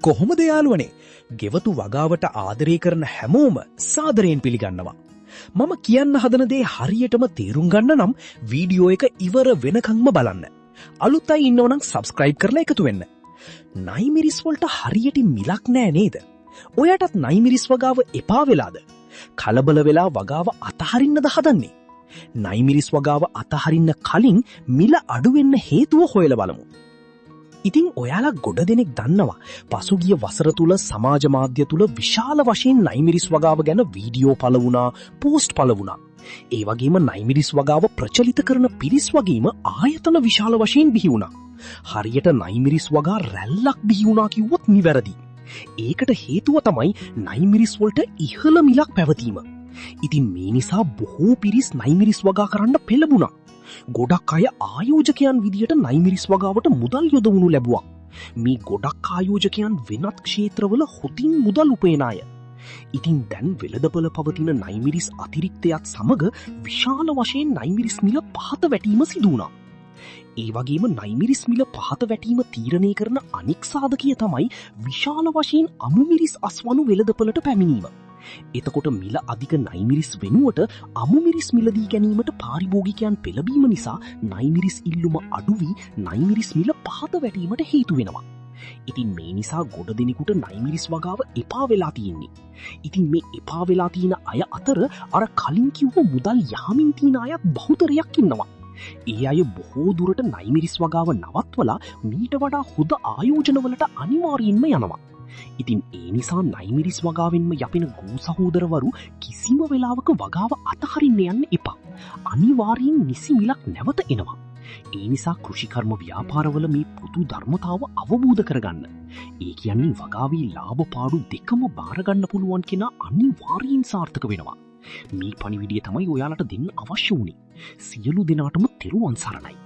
කොහොමද යාළුවනේ? ගෙවතු වගාවට ආදරය කරන හැමෝම සාදරයෙන් පිළිගන්නවා. මම කියන්න හදන දේ හරියටම තේරුම් ගන්න නම් වීඩියෝ එක ඉවර වෙනකන්ම බලන්න. අලුත් අය ඉන්නවනම් සබ්ස්ක්‍රයිබ් කරලා එකතු වෙන්න. නයිමිරිස් වලට හරියට මිලක් නෑ නේද? ඔයාටත් නයිමිරිස් වගාව එපා වෙලාද? කලබල වෙලා වගාව අතහරින්නද හදන්නේ? නයිමිරිස් වගාව අතහරින්න කලින් මිල අඩු වෙන්න හේතුව හොයලා බලමු. ඉතින් ඔයාලා ගොඩ දෙනෙක් දන්නවා පසුගිය වසර තුල සමාජ මාධ්‍ය තුල විශාල වශයෙන් නයිමිරිස් වගාව ගැන වීඩියෝ පළ වුණා, පෝස්ට් පළ වුණා. ඒ වගේම නයිමිරිස් වගාව ප්‍රචලිත කරන පිරිස් වගේම ආයතන විශාල වශයෙන් බිහි වුණා. හරියට නයිමිරිස් වගා රැල්ලක් බිහි වුණා කිව්වොත් නිවැරදි. ඒකට හේතුව තමයි නයිමිරිස් වලට ඉහළ මිලක් පැවතීම. ඉතින් මේ නිසා බොහෝ පිරිස් නයිමිරිස් වගා කරන්න පෙළඹුණා. ගොඩක් අය ආයෝජකයන් විදියට නයිමිරිස් වගාවට මුදල් යොදවනු ලැබුවා. මේ ගොඩක් ආයෝජකයන් වෙනත් ක්ෂේත්‍රවල හොතින් මුදල් උපයන අය. ඉතින් දැන් වෙළඳපොළ පවතින නයිමිරිස් අතිරික්තයත් සමග විශාල වශයෙන් නයිමිරිස් මිල පහත වැටීම සිදු වුණා. ඒ වගේම නයිමිරිස් මිල පහත වැටීම තීරණය කරන අනෙක් සාධකය තමයි විශාල වශයෙන් අමුමිරිස් අස්වනු වෙළඳපොළට පැමිණීම. එතකොට මිල අධික නයිමිරිස් වෙනුවට අමුමිරිස් මිලදී ගැනීමට පාරිභෝගිකයන් පෙළඹීම නිසා නයිමිරිස් ඉල්ලුම අඩු වී නයිමිරිස් මිල පහත වැටීමට හේතු වෙනවා. ඉතින් මේ නිසා ගොඩ දෙනෙකුට නයිමිරිස් වගාව එපා වෙලා තියෙන්නේ. ඉතින් මේ එපා වෙලා තියෙන අය අතර අර කලින් කිව්ව මුදල් යහමින් තියෙන අයත් බහුතරයක් ඉන්නවා. ඒ අය බොහෝ දුරට නයිමිරිස් වගාව නවත්වලා මීට වඩා හොඳ ආයෝජනවලට අනිවාර්යෙන්ම යනවා. ඉතින් ඒ නිසා නයිමිරිස් වගාවෙන්ම යපෙන ගූ සහෝදරවරු කිසිම වෙලාවක වගාව අතහරින්න යන්න එපා. අනිවාර්යෙන් නිසි මිලක් නැවත එනවා. ඒ නිසා කෘෂිකර්ම ව්‍යාපාරවල මේ පොදු ධර්මතාව අවබෝධ කරගන්න. ඒ කියන්නේ වගාවේ ලාභ පාඩු දෙකම බාරගන්න පුළුවන් කෙනා අනිවාර්යෙන් සාර්ථක වෙනවා. මේ පණිවිඩය තමයි ඔයාලට දෙන්න අවශ්‍ය වුණේ. සියලු දෙනාටම තෙරුවන් සරණයි.